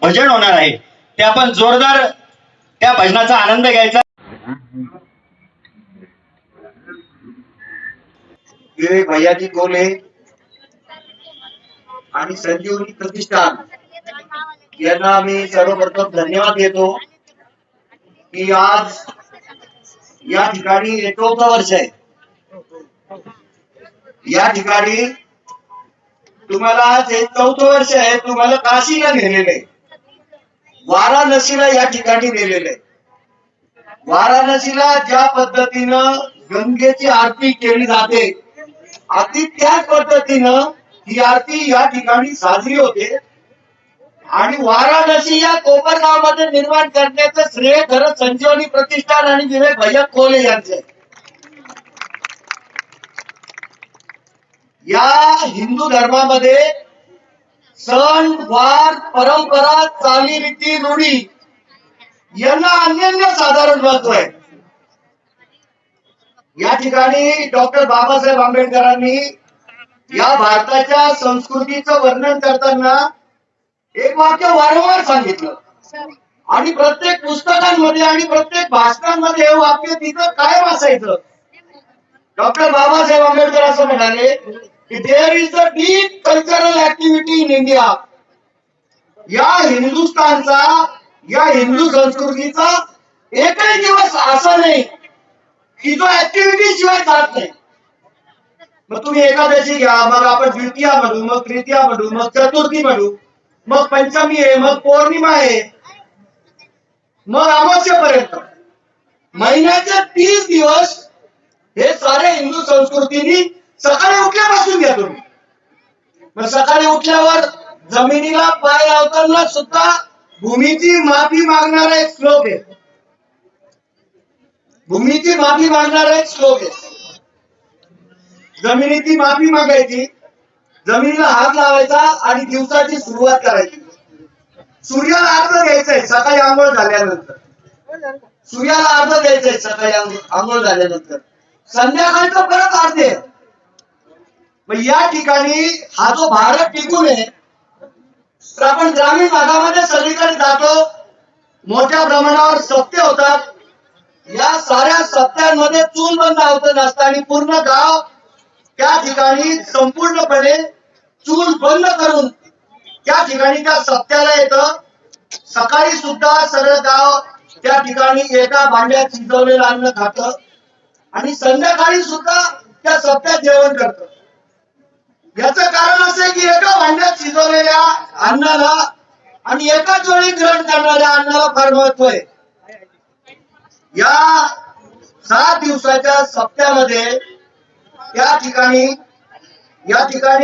भजन होणार आहे, ते आपण जोरदार त्या भजनाचा आनंद घ्यायचा. भैयाजी कोले आणि संजीवनी प्रतिष्ठान यांना मी सर्वप्रथम धन्यवाद देतो की आज या ठिकाणी 14 वर्ष आहे. या ठिकाणी तुम्हाला आज 14 वर्ष आहे, तुम्हाला काशीला नेलेले, वाराणसीला या ठिकाणी नेलेले. वाराणसीला ज्या पद्धतीनं गंगेची आरती केली जाते, अगदी त्याच पद्धतीनं ही आरती या ठिकाणी साजरी होते. आणि वाराणसी या कोपरगावमध्ये निर्माण करण्याचं श्रेय खरं संजीवनी प्रतिष्ठान आणि विवेक भैया कोले यांचे. या हिंदू धर्मामध्ये सण वार परंपरा चालीरीती रूढी यांना अनन्य साधारण महत्व आहे. या ठिकाणी डॉक्टर बाबासाहेब आंबेडकरांनी या भारताच्या संस्कृतीचं वर्णन करताना एक वाक्य वारंवार सांगितलं आणि प्रत्येक पुस्तकांमध्ये आणि प्रत्येक भाषणांमध्ये हे वाक्य तिथं कायम असायचं. डॉक्टर बाबासाहेब आंबेडकर असं म्हणाले की there is a deep cultural activity in India. या हिंदुस्थानचा, या हिंदू संस्कृतीचा एकही दिवस असा नाही की जो ऍक्टिव्हिटी शिवाय जात नाही. मग तुम्ही एकादशी घ्या, मग आपण द्वितीया म्हणू, मग तृतीया म्हणू, मग चतुर्थी म्हणू, मग पंचमी आहे, मग पौर्णिमा आहे, मग अमावस्येपर्यंत महिन्याचे 30 दिवस हे सारे हिंदू संस्कृतीनी सकाळी उठल्यापासून घ्या तुम्ही. मग सकाळी उठल्यावर जमिनीला पाय लावताना सुद्धा भूमीची माफी मागणारा एक श्लोक आहे. भूमीची माफी मागणारा एक श्लोक आहे. जमिनीची माफी मागायची, जमिनीला हात लावायचा आणि दिवसाची सुरुवात करायची. सूर्याला अर्घ द्यायचंय सकाळी आंघोळ झाल्यानंतर. सूर्याला अर्घ द्यायचंय सकाळी आंघोळ झाल्यानंतर. संध्याकाळचं परत अर्घ आहे. मग या ठिकाणी हा जो भारत टिकून आहे, तर आपण ग्रामीण भागामध्ये सगळीकडे जातो, मोठ्या प्रमाणावर सप्ते होतात. या साऱ्या सप्त्यांमध्ये चूल बंद होत नसतं आणि पूर्ण गाव त्या ठिकाणी संपूर्णपणे चूल बंद करून त्या ठिकाणी त्या सप्त्याला येतं. सकाळी सुद्धा सगळं गाव त्या ठिकाणी एका भांड्यात शिजवलेलं अन्न खातं आणि संध्याकाळी सुद्धा त्या सप्त्यात जेवण करतं. याचं कारण असं आहे की एका भांड्यात शिजवलेल्या अन्नाला आणि एकाच वेळी ग्रहण करणाऱ्या अन्नाला फार महत्व आहे. या 7 दिवसाच्या सप्त्यामध्ये या ठिकाणी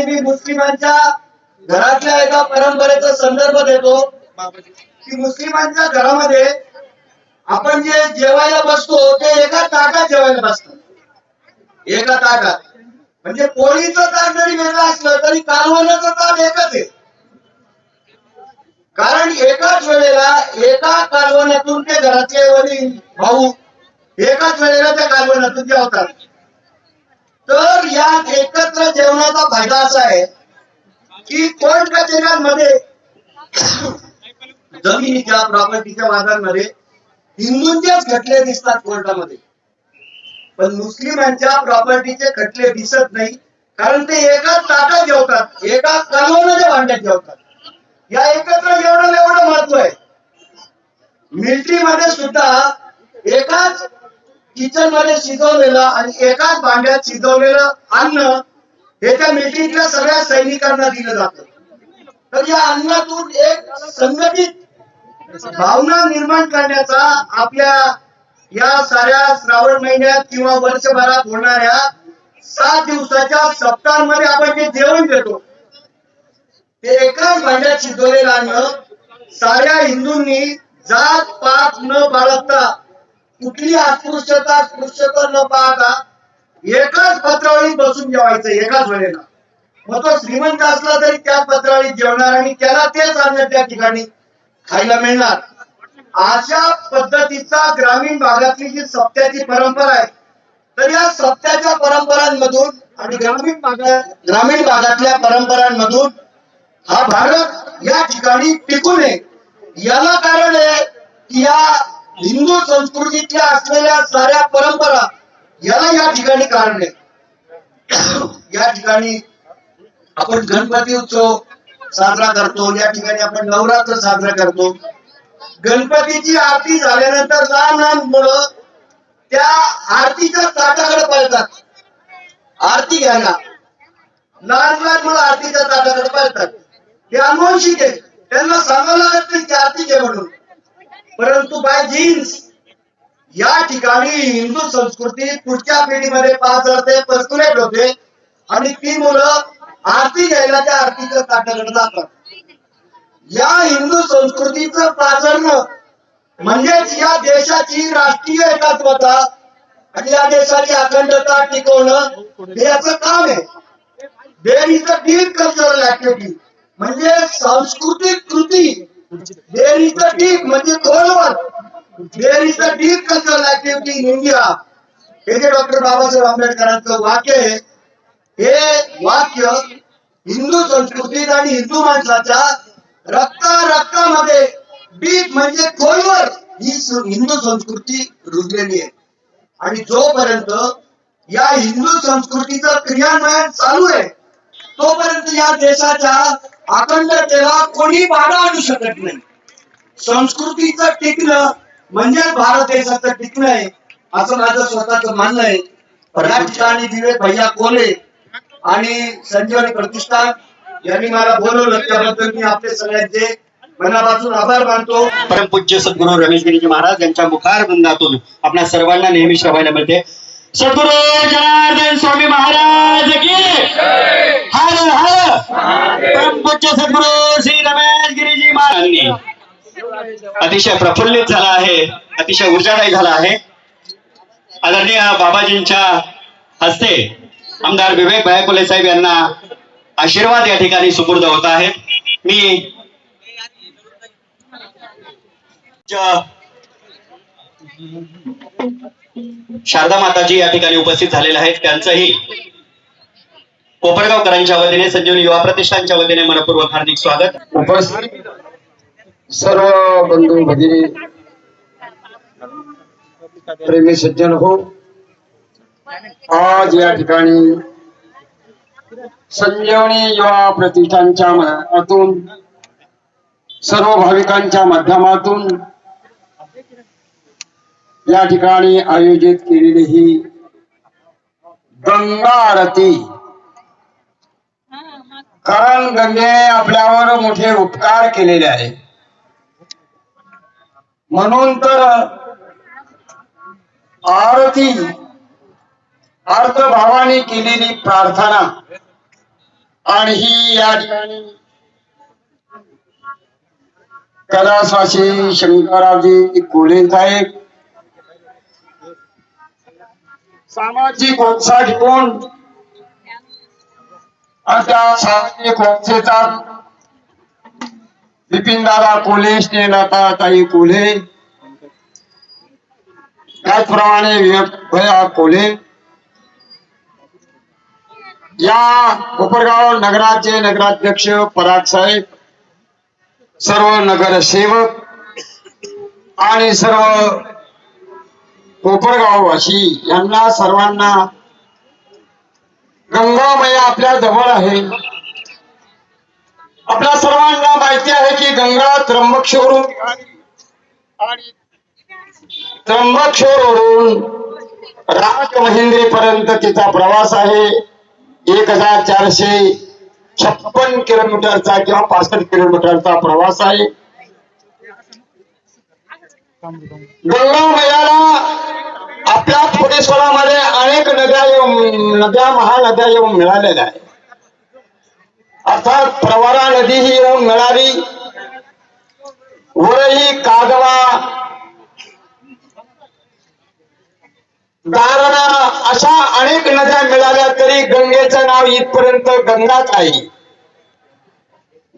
मी मुस्लिमांच्या घरातल्या एका परंपरेचा संदर्भ देतो की मुस्लिमांच्या घरामध्ये आपण जे जेवायला बसतो ते एका ताटात जेवायला बसतो. एका ताटात म्हणजे पोळीचं ताट जरी वेगळं असलं तरी कालवणाचं ताट एकच आहे. कारण एकाच वेळेला एका कालवणातून ते घरातले वडील भाऊ एकाच वेळेला त्या कालवणातून जेवतात. तर या एकत्र जेवणाचा फायदा असा आहे की कोर्ट कचेऱ्यांमध्ये जमिनीच्या प्रॉपर्टीच्या वादांमध्ये हिंदूंचेच खटले दिसतात कोर्टामध्ये, पण मुस्लिमांच्या प्रॉपर्टीचे खटले दिसत नाही. कारण ते एकाच ताटात जेवतात, एका कालवणाच्या भांड्यात जेवतात. या एकत्र जेवणाला एवढं महत्व आहे. मिलिटरीमध्ये सुद्धा एकाच किचन मध्ये शिजवलेलं आणि एकाच भांड्यात शिजवलेलं अन्न हे त्या मिलिटरीतल्या सगळ्या सैनिकांना दिलं जातं. तर या अन्नातून एक संघटित भावना निर्माण करण्याचा आपल्या या साऱ्या श्रावण महिन्यात किंवा वर्षभरात होणाऱ्या 7 दिवसाच्या सप्ताहांमध्ये आपण जे जेवण देतो ते एकाच भांड्यात शिजवलेलं अन्न साऱ्या हिंदूंनी जात पात न बाळगता, कुठली अस्पृश्यता स्पृश्यता न पाहता एकाच पत्रावळीत बसून जेवायचं एकाच वेळेला. मग तो श्रीमंत असला तरी त्या पत्रावळीत जेवणार आणि त्याला तेच अन्न त्या ठिकाणी खायला मिळणार. अशा पद्धतीचा ग्रामीण भागातली जी सप्त्याची परंपरा आहे, तर या सप्त्याच्या परंपरांमधून आणि ग्रामीण भागातल्या परंपरांमधून हा भारत या ठिकाणी टिकू नये याला कारण आहे की या हिंदू संस्कृतीतल्या असलेल्या साऱ्या परंपरा याला या ठिकाणी कारण आहे। या ठिकाणी आपण गणपती उत्सव साजरा करतो, या ठिकाणी आपण नवरात्र साजरा करतो। गणपतीची आरती झाल्यानंतर लहान लहान मुलं त्या आरतीच्या ताटाकडे पळतात, आरती घ्यायला लहान लहान मुलं आरतीच्या ताटाकडे पळतात। हे अनुवंशिक आहे, त्यांना सांगावं लागत नाही की आरती घे म्हणून, परंतु बाय जीन्स या ठिकाणी हिंदू संस्कृती पुढच्या पिढीमध्ये पास होते, पर्क्युलेट होते आणि ती मुलं आरती घ्यायला त्या आरतीच्या ताटाकडे जातात। या हिंदू संस्कृतीचं पाचरणं म्हणजेच या देशाची राष्ट्रीय एकात्मता आणि या देशाची अखंडता टिकवणं हे याचं काम आहे। There is a deep cultural activity म्हणजे सांस्कृतिक कृती, देयर इज अ डीप म्हणजे खोलवर, there is a deep cultural activity in India. हे जे डॉक्टर बाबासाहेब आंबेडकरांचं वाक्य आहे, हे वाक्य हिंदू संस्कृतीत आणि हिंदू माणसाच्या रक्तामध्ये डीप म्हणजे खोलवर ही हिंदू संस्कृती रुजलेली आहे। आणि जोपर्यंत या हिंदू संस्कृतीचं क्रियान्वयन चालू आहे तोपर्यंत या देशाच्या अखंडतेला कोणी बाधा आणू शकत नाही। संस्कृतीचं टिकणं म्हणजे भारत देशाचं टिकणं आहे असं माझं स्वतःचं म्हणणं आहे। या ठिकाणी विवेक भैया कोले आणि संजीवनी प्रतिष्ठान यांनी मला बोलवलं, त्याबद्दल मी आपले सगळ्यांचे मनापासून आभार मानतो। परमपूज्य सद्गुरू रमेश गिरीजी महाराज यांच्या मुखार वृंदातून आपल्या सर्वांना नेहमी श्रवायला मिळते सद्गुरू जनार्दन स्वामी महाराज की हर हर। परमपूज्य सद्गुरू श्री रमेश गिरीजी महाराजांनी अतिशय प्रफुल्लित झाला आहे, अतिशय ऊर्जादायी झाला आहे। आदरणीय बाबाजींच्या हस्ते आमदार विवेक भैया कोले साहेब यांना आशीर्वाद या ठिकाणी सुपूर्द होत आहेत। मी शारदा माताजी या ठिकाणी उपस्थित झालेले आहेत, त्यांचंही कोपरगावकरांच्या वतीने संजीवनी युवा प्रतिष्ठानच्या वतीने मनपूर्वक हार्दिक स्वागत। उपस्थित सर्व बंधू भगिनी प्रेमी सज्जन हो, आज या ठिकाणी संजीवनी युवा प्रतिष्ठानच्या माध्यमातून सर्व भाविकांच्या माध्यमातून या ठिकाणी आयोजित केलेली ही गंगा आरती, कारण गंगेने आपल्यावर मोठे उपकार केलेले आहे म्हणून तर आरती अर्थभावाने केलेली प्रार्थना आणि ही या ठिकाणी कैलासवासी शंकररावजी कोले साहेब सामाजिक उत्साह घेऊन त्या सामाजिक उत्साहाचा विपिनदादा कोल्हे, स्नेहलताताई कोल्हे, त्याचप्रमाणे विवेक भैया कोल्हे या कोपरगाव नगराचे नगराध्यक्ष पराग साहेब, सर्व नगरसेवक आणि सर्व कोपरगाववासी यांना सर्वांना गंगामया आपल्या जवळ आहे। आपल्या सर्वांना माहिती आहे की गंगा त्र्यंबकेश्वरून आणि त्र्यंबकेश्वरवरून राजमहेंद्रीपर्यंत तिचा प्रवास आहे 1456 किलोमीटरचा किंवा 65 किलोमीटरचा प्रवास आहे। गंगामयाला आपल्या परिसरामध्ये अनेक नद्या महानद्या येऊन मिळालेल्या आहेत, अर्थात प्रवरा नदी ही येऊन मिळाली, वरही कादवा, दारणा अशा अनेक नद्या मिळाल्या तरी गंगेचं नाव इथपर्यंत गंगाच आहे।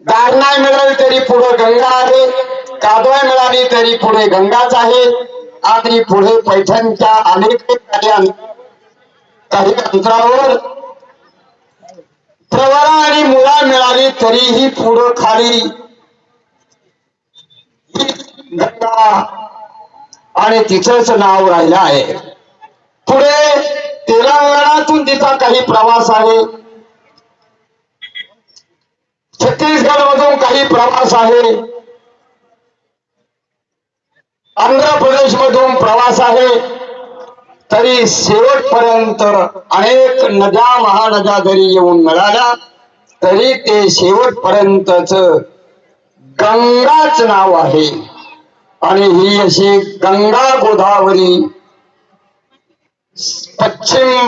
दारणा मिळाली तरी पुढे गंगा आहे, कादवा मिळाली तरी पुढे गंगाच आहे आणि पुढे पैठणच्या अनेक काही अंतरावर प्रवरा आणि मुळा मिळाली तरीही पुढं खाली गंगा आणि तिचंच नाव राहिलं आहे. पुढे तेलंगणातून तिचा काही प्रवास आहे, छत्तीसगड मधून काही प्रवास आहे, आंध्र प्रदेश मधून प्रवास आहे. तरी शेवटपर्यंत अनेक नद्या महानद्या जरी येऊन मिळाल्या तरी ते शेवटपर्यंतच गंगाच नाव आहे. आणि ही अशी गंगा गोदावरी पश्चिम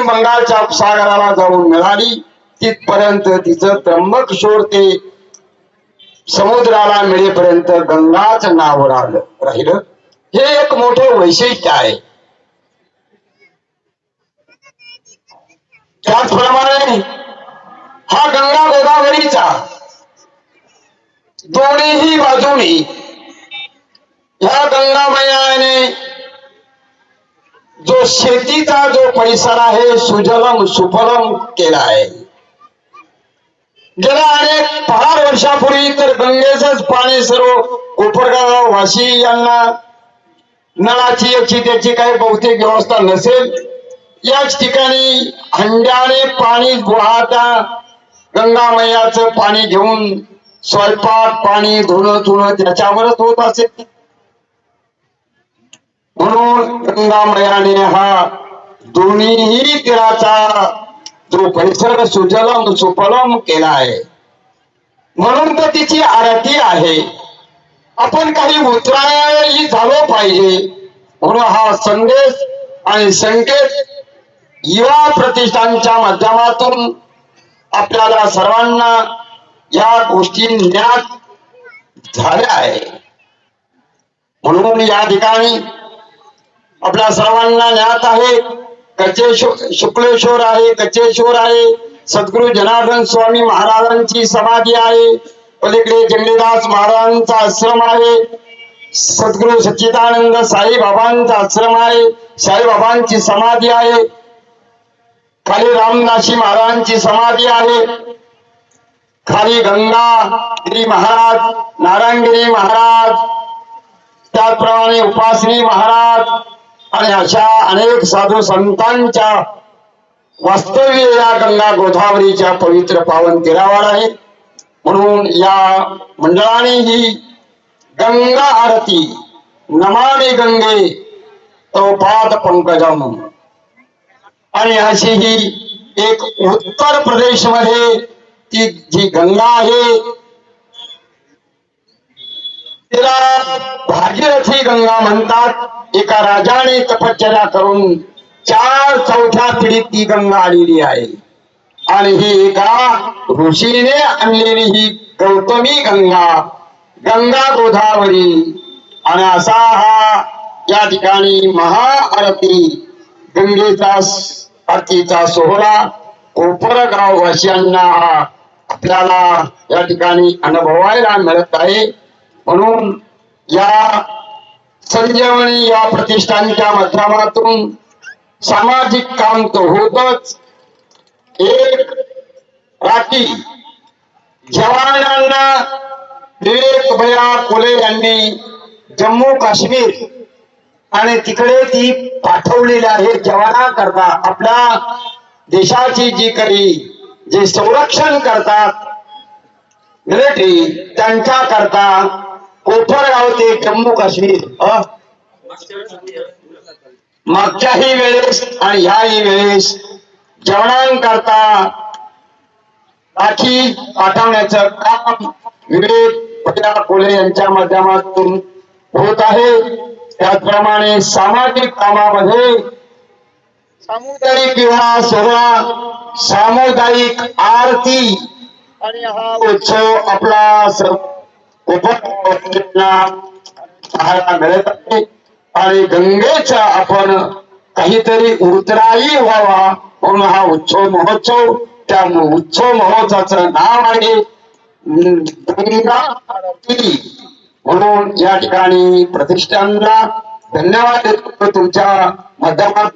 बंगालच्या उपसागराला जाऊन मिळाली. तिथपर्यंत तिचं त्र्यंबकेश्वर ते समुद्राला मिळेपर्यंत गंगाच नाव राहिलं. हे एक मोठं वैशिष्ट्य आहे. त्याचप्रमाणे हा गंगा गोदावरीचा दोन्हीही बाजूनी या गंगामयाने जो शेतीचा जो परिसर आहे सुजलम सुफलम केला आहे. गेल्या अनेक 5 वर्षापूर्वी तर गंगेचंच पाणी सर्व कोपरगाव वाशी यांना नळाची याची त्याची काही बहुतेक व्यवस्था नसेल, याच ठिकाणी हंड्याने पाणी वाहता गंगामयाचं पाणी घेऊन स्वयंपाक पाणी धुणं त्याच्यावरच होत असेल. म्हणून गंगामयाने हा दोन्हीही तीराचा जो परिसर सुजलम सुफलम केला आहे. म्हणून तर तिची आरती आहे. आपण काही उतरायही झालो पाहिजे म्हणून हा संदेश आणि संकेत युवा प्रतिष्ठानच्या माध्यमातून आपल्याला सर्वांना या गोष्टी ज्ञात झाल्या आहे. म्हणून या ठिकाणी आपल्या सर्वांना ज्ञात आहे शुक्लेश्वर आहे, कचेश्वर आहे, सद्गुरु जनार्दन स्वामी महाराजांची समाधी आहे, पलीकडे जंगलीदास महाराजांचा आश्रम आहे, सद्गुरु सच्चिदानंद साईबाबांचा आश्रम आहे, साईबाबांची समाधी आहे, खाली रामदासी महाराजांची समाधी आहे, खाली गंगागिरी महाराज, नारायणगिरी महाराज, त्याचप्रमाणे उपासनी महाराज आणि अशा अनेक साधू संतांच्या वास्तव्य या गंगा गोदावरीच्या पवित्र पावन तीरावर आहे. म्हणून या मंडळाने ही गंगा आरती नमामि गंगे तव पाद पंकजम आणि अशी ही एक उत्तर प्रदेश मध्ये ती जी गंगा आहे तिला भागीरथी गंगा म्हणतात. एका राजाने तपश्चर्या करून 4 चौथ्या पिढीत ती गंगा आलेली आहे आणि ही एका ऋषीने आणलेली ही गौतमी गंगा गंगा गोदावरी आणि असा हा या ठिकाणी महाआरती गंगेचा आरतीचा सोहळा कोपरगाव वासियांना आपल्याला या ठिकाणी अनुभवायला मिळत आहे. म्हणून या संजीवनी या प्रतिष्ठानच्या माध्यमातून सामाजिक काम तर होतच. एक राखी जवानांना विवेक भैया कोले यांनी जम्मू काश्मीर आणि तिकडे ती पाठवलेली आहे जवानाकरता. आपल्या देशाची जी काही जे संरक्षण करतात मिलिटरी त्यांच्या करता कोपरगाव ते जम्मू काश्मीर मागच्याही वेळेस आणि ह्याही वेळेस जवानांकरता राखी पाठवण्याचं काम विवेक भैया कोले यांच्या माध्यमातून होत आहे. त्याचप्रमाणे सामाजिक कामामध्ये सामुदायिक विवाह सोहळा, सामुदायिक आरती आणि हा उत्सव आपला पाहायला मिळत आहे. आणि गंगेचा आपण काहीतरी उतराई व्हावा म्हणून हा उत्सव महोत्सव, त्या उत्सव महोत्सवाचं नाव आहे गंगा आरती. म्हणून या ठिकाणी प्रतिष्ठानला धन्यवाद देतो. तुमच्या माध्यमात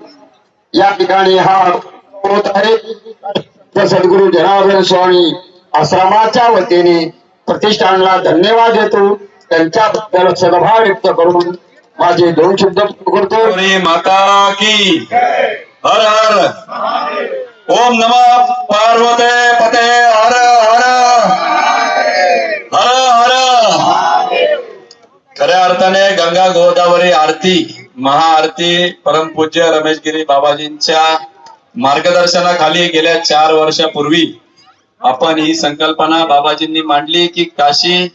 या ठिकाणी हा होत आहे त्या सद्गुरू जनार्दन स्वामी आश्रमाच्या वतीने प्रतिष्ठानला धन्यवाद देतो. त्यांच्याबद्दल सद्भाव व्यक्त करून माझे 2 शब्द करतो. गौरी माता की हर हर ओम नमः पार्वते पते हर हर हर हर. खऱ्या अर्थाने गंगा गोदावरी आरती महाआरती परमपूज्य रमेशगिरी बाबाजींच्या मार्गदर्शनाखाली गेल्या 4 वर्षापूर्वी आपण ही संकल्पना बाबाजींनी मांडली की काशी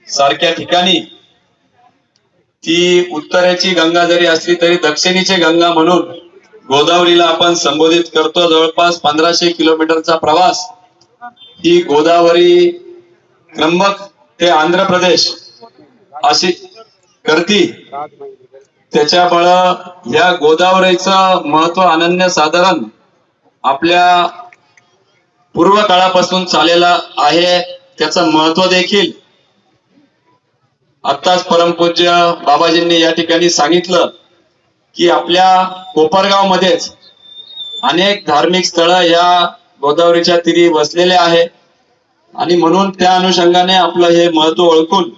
सारख्या ठिकाणी ती उत्तरेची गंगा जरी असली तरी दक्षिणेची गंगा म्हणून गोदावरीला आपण संबोधित करतो. जवळपास 1500 किलोमीटरचा प्रवास ही गोदावरी त्र्यंबक ते आंध्र प्रदेश अशी करती. त्याच्यामुळं या गोदावरीचं महत्व अनन्यसाधारण आपल्या पूर्व काळापासून चाललेलं आहे. त्याचं महत्व देखील आत्ताच परमपूज्य बाबाजींनी या ठिकाणी सांगितलं की आपल्या कोपरगाव मध्येच अनेक धार्मिक स्थळं या गोदावरीच्या तीरी वसलेले आहे आणि म्हणून त्या अनुषंगाने आपलं हे महत्व ओळखून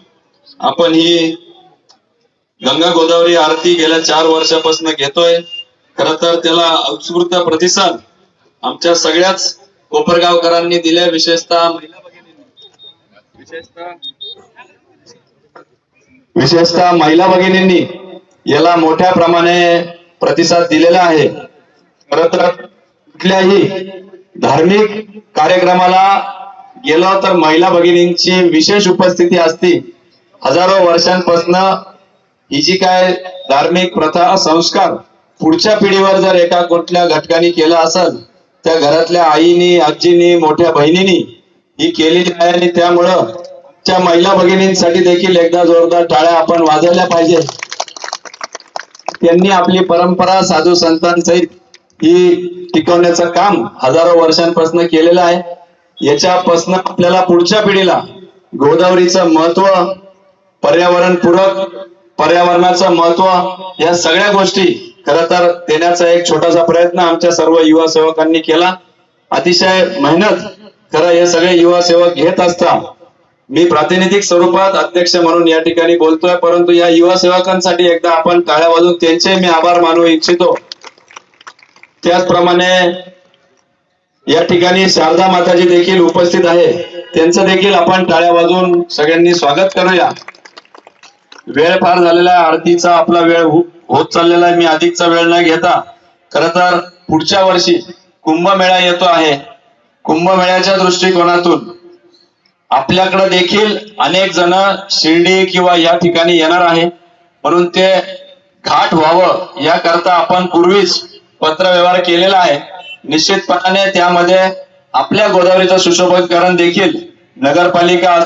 आपण ही गंगा गोदावरी आरती गेल्या 4 वर्षापासून घेतोय. खर तर त्याला उत्स्फूर्त प्रतिसाद आमच्या सगळ्याच कोपरगावकरांनी दिल्या. विशेषतः महिला भगिनींनी याला मोठ्या प्रमाणे प्रतिसाद दिलेला आहे. खर तर कुठल्याही धार्मिक कार्यक्रमाला गेलो तर महिला भगिनींची विशेष उपस्थिती असते. हजारो वर्षांपासून ही जी काय धार्मिक प्रथा संस्कार पुढच्या पिढीवर जर एका कुठल्या घटकाने केला असेल त्या घरातल्या आईनी आजीनी मोठ्या बहिणींनी ही केलेली आहे आणि त्यामुळं त्या महिला भगिनींसाठी देखील एकदा जोरदार टाळ्या आपण वाजवल्या पाहिजे. त्यांनी आपली परंपरा साधू संतांसहित ही टिकवण्याचं काम हजारो वर्षांपासून केलेलं आहे. याच्यापासून आपल्याला पुढच्या पिढीला गोदावरीचं महत्व, पर्यावरणपूरक पर्यावरणाचं महत्व या सगळ्या गोष्टी खरं तर देण्याचा एक छोटासा प्रयत्न आमच्या सर्व युवा सेवकांनी केला. अतिशय मेहनत खरं हे सगळे युवा सेवक घेत असतात. मी प्रातिनिधिक स्वरूपात अध्यक्ष म्हणून या ठिकाणी बोलतोय, परंतु या युवा सेवकांसाठी एकदा आपण टाळ्या वाजवून त्यांचे मी आभार मानू इच्छितो. त्याचप्रमाणे या ठिकाणी शारदा माताजी देखील उपस्थित आहे. त्यांचं देखील आपण टाळ्या वाजवून सगळ्यांनी स्वागत करूया. वेळ फार झालेला आहे, आरतीचा आपला वेळ होत चाललेला आहे. मी अधिकचा वेळ न घेता खर तर पुढच्या वर्षी कुंभमेळा येतो आहे. कुंभमेळ्याच्या दृष्टिकोनातून आपल्याकडे देखील अनेक जण शिर्डी किंवा या ठिकाणी येणार आहे, म्हणून ते घाट व्हावं याकरता आपण पूर्वीच पत्र व्यवहार केलेला आहे. निश्चितपणाने त्यामध्ये आपल्या गोदावरीचं सुशोभीकरण देखील नगरपालिका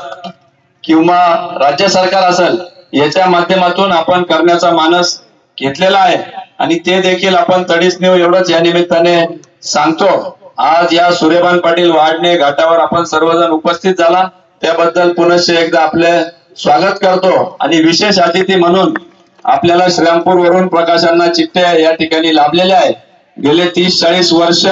किंवा राज्य सरकार असेल याच्या माध्यमातून आपण करण्याचा मानस घेतलेला आहे आणि ते देखील आपण तडीस नेऊ एवढंच या निमित्ताने सांगतो. आज या सूर्यभान पाटील वाढणे घाटावर आपण सर्वजण उपस्थित झाला त्याबद्दल पुनश्च एकदा आपले स्वागत करतो. आणि विशेष अतिथी म्हणून आपल्याला श्रीरामपूर वरून प्रकाशांना चिठ्ठ्या या ठिकाणी लाभलेल्या आहेत. गेले 30-40 वर्ष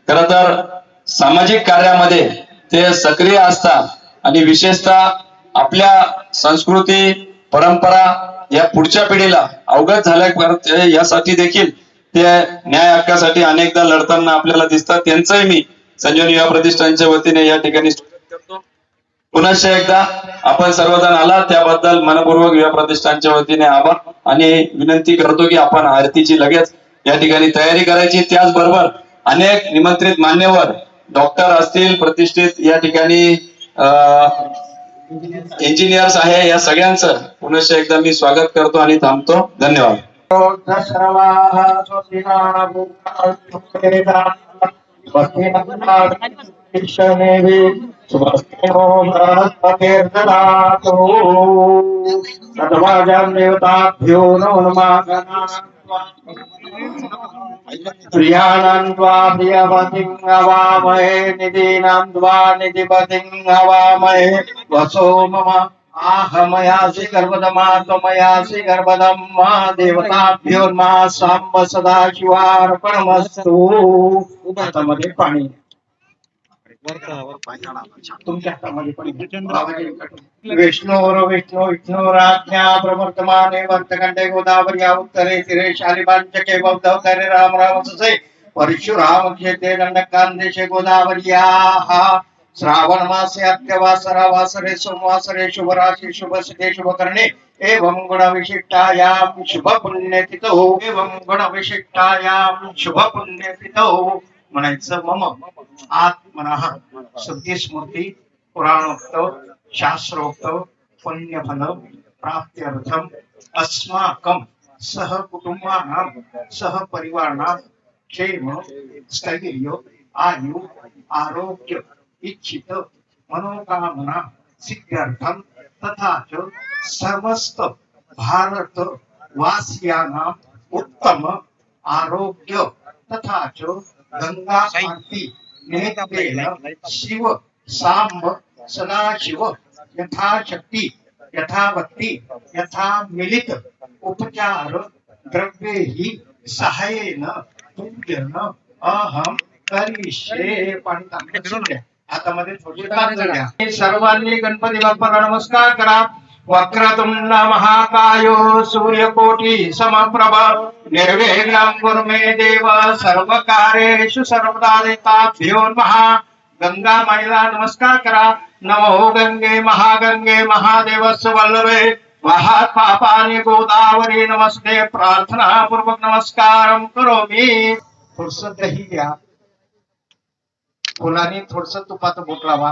खर तर सामाजिक कार्यामध्ये ते सक्रिय असतात आणि विशेषतः आपल्या संस्कृती परंपरा या पुढच्या पिढीला अवगत झाल्या यासाठी देखील ते न्याय हक्कासाठी अनेकदा लढताना आपल्याला दिसतात. त्यांचंही मी संजीवनी युवा प्रतिष्ठानच्या वतीने या ठिकाणी स्वागत करतो. पुनश्च एकदा आपण सर्वजण आला त्याबद्दल मनपूर्वक युवा प्रतिष्ठानच्या वतीने आभार आणि विनंती करतो की आपण आरतीची लगेच या ठिकाणी तयारी करायची. त्याचबरोबर अनेक निमंत्रित मान्यवर डॉक्टर असतील, प्रतिष्ठित या ठिकाणी इंजिनियर्स आहे, या सगळ्यांचं पुनश्च एकदा मी स्वागत करतो आणि थांबतो. धन्यवाद. प्रियाणां त्वा प्रियवतिं हवामहे निधीनां त्वा निधिपतिं हवामहे वसो मम आहमयासि गर्भदमा त्वमयासि गर्भदम्मा देवताभ्यो मा सांब सदा शिवार्पणमस्तु. हातामध्ये पाणी तुमच्या हातामध्ये पाणी. विष्णोर विष्णू विष्णोराज्ञा प्रवर्तमाने वर्तकंडे गोदावरी उत्तरे तिरे शालिवांचके बौद्धवतारे राम राम ससे परशुराम क्षेत्रे दंडकांदेशे गोदावर्याः. श्रावण मासे अत्यवासरा वासरे सोमवासरे शुभ राशी शुभ सिद्धे शुभ करणे एवं गुण विशिष्टायाम शुभ पुण्यतिथो एवं गुण विशिष्टायाम शुभ पुण्यतिथो. म्हणायचं मम आत्मनः शुद्धी स्मृती पुराणोक्त शास्त्रोक्त पुण्यफल प्राप्त्यर्थम अस्माकं सह कुटुंबानां सह परिवाराणां क्षेम स्थैर्य आयु आरोग्य इच्छित मनोकामना सिद्ध्यर्थम तथा च समस्त भारत वासियांना उत्तम आरोग्य तथा च गंगा आरती निमित्तेन शिव सांब सदाशिव यथाशक्ती यथाभक्ती यथा मिलित उपचार द्रव्येहि सहाय्येन पूजन अहम करिष्ये. पाणी तांबे हातामध्ये थोडे तांदूळ द्या. सर्वांनी गणपती बाप्पाला नमस्कार करा. वक्रतुंड महाकायो सूर्यकोटि समप्रभ निर्विघ्नं कुरु मे देव सर्वकार्येषु सर्वदा. देवताभ्यो नमः. गंगा माईला नमस्कार करा. नमो गंगे महागंगे महादेवस्य वल्लभे वाहात पापानि गोदावरी नमस्ते. प्रार्थना पूर्वक नमस्कारं करोमि. थोडंसं दही घ्या. फुलांनी थोडस तुपाचं बोट लावा.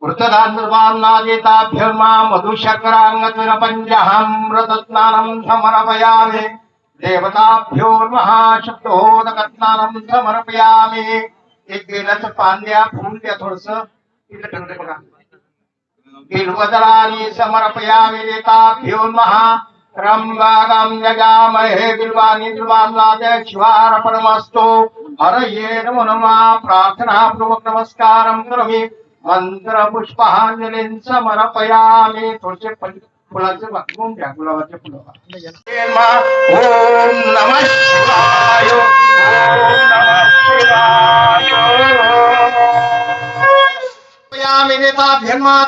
वृतदान्ताभ्यर्मा मधुशक्रांगत्वेन पंचहामृतस्नानं समर्पयामि. देवताभ्यो महाशक्तोदकस्नानं समर्पयामि. एक बेलाचं पान द्या. फुल द्या. थोडस बघा. बिल्वदलानि समर्पयामि. देवताभ्यो महा त्र्यंबकं यजामहे बिल्वानि बिल्वान्नादे शिवार्पणमस्तु. हरये नमो नमः. प्रार्थना पूर्वक नमस्कारं करोमि. मंत्र पुष्पांजलीं समर्पयामि. थोडेसे फुलाचे वाकवून द्या. गुलाबाचे फुलं. ओम नमः शिवाय. ओम नमः शिवाय.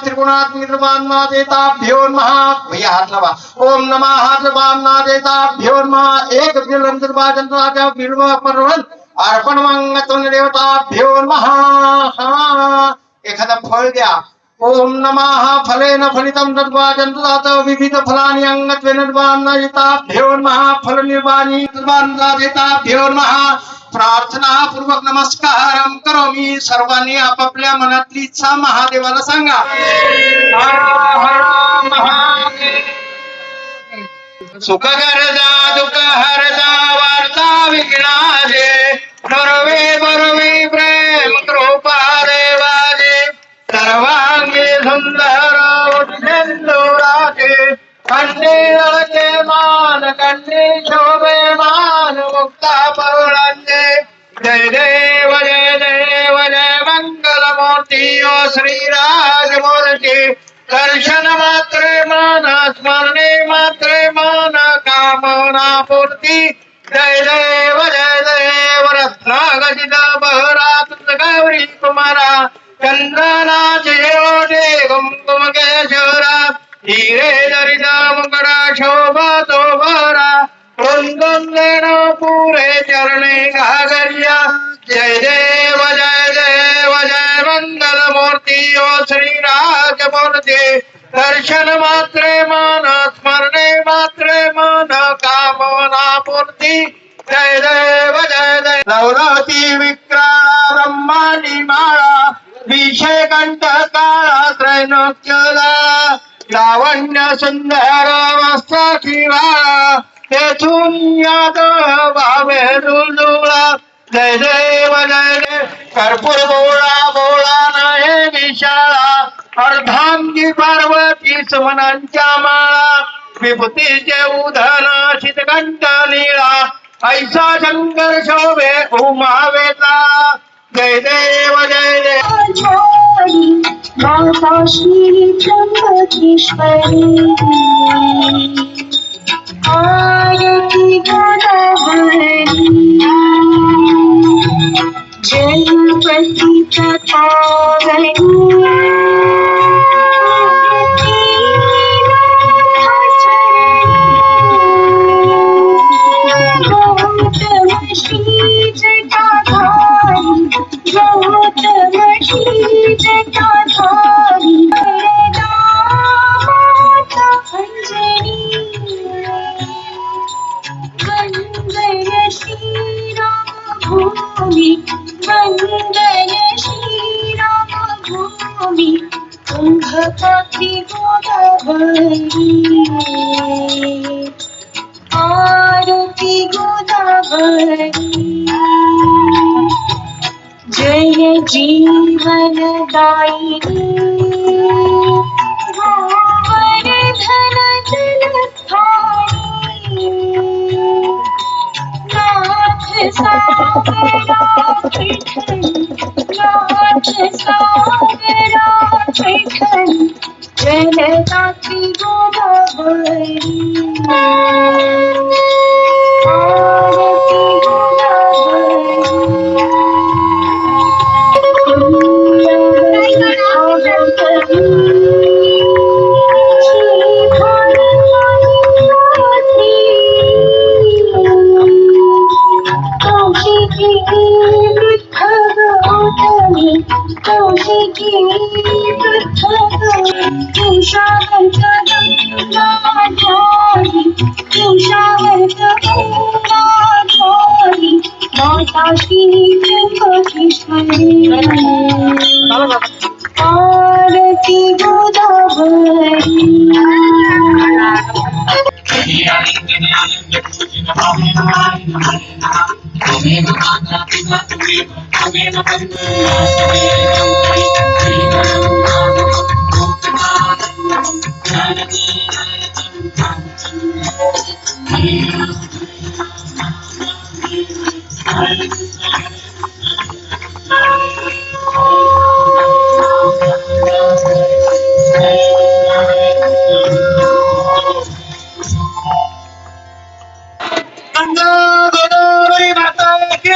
त्रिगुणात्मिका देताभ्यो नमः. भैया हात लावा. ओम नमः देताभ्यो नमः. एक बिल्व बिल्व पर्वत अर्पण मंगतोन देवताभ्यो नमः. एखादा फळ द्या. ओम नमः फलेन फलितं तद्वाजन्तात विविध फलानि अंगत्वेन देताभ्यो नमः. फल निर्वाणी देताभ्यो नमः. प्रार्थना पूर्वक नमस्कारं करोमि. सर्वांनी आपापल्या मनातली इच्छा महादेवाला सांगा. सुख करदा दुःख हरदा वार्ता विघ्नाजे सर्वे बरवे प्रेम कृपा देवाजे सर्वांगी सुंदर उठेंदुराचे कंडे अळके मान कंडे शोभे मान मुक्ता परुळांचे. जय देव जय देव जय मंगल मूर्ती ओ श्रीराजमूर्ती. दर्शन मात्रे मान स्मरणे मात्रे मान कामना पूर्ती. जय देव रत्नागजित बहरात गौरी कुमारा चंदनाचे ओढे कुमकुम केशरा हिरे दरिद मुकड़ा शोभा तो भरा कुंदन लेना पूरे चरणे घागरिया. जय देव जय मंगल मूर्ति ओ श्री मूर्ति. दर्शन मात्रे मान स्मरणे मात्रे मान कामना पूर्ती. जय देव नवराती विक्राळा ब्रह्मांडी माळा विषय कंठ काळा त्रैलोक्यला लावण्य सुंदर वस्त्राची वाळा तेथून याद भावे दुलदुळा. जय देव कर्पूर बोळा बोळा नये विशाळा अर्धांगी पार्वती सुमनांच्या माळा विभूतीचे उधन शीतकंठ लीळा ऐसा शंकर शोभे उमा वेता. जय देव माताश्री त्र्यंबकेश्वरी आरती गोदावरी जलपति तथावरी गौतम श्री जटाधारी गौतम श्री जटाधारी माता अंजनी वंदन श्री राम भूमि वंदन श्री राम भूमि कुंभकर्णी गोदावरी आरती गोदावरी जय जीवन दायिनी गोवर्धन जलस्थानी नाथ सागरा विठल नाथ सागरा विठल जलदात्री गोदावरी आरती माताश्री त्र्यंबकेश्वरी आरती गोदावरी गंगा गोदावरी माता की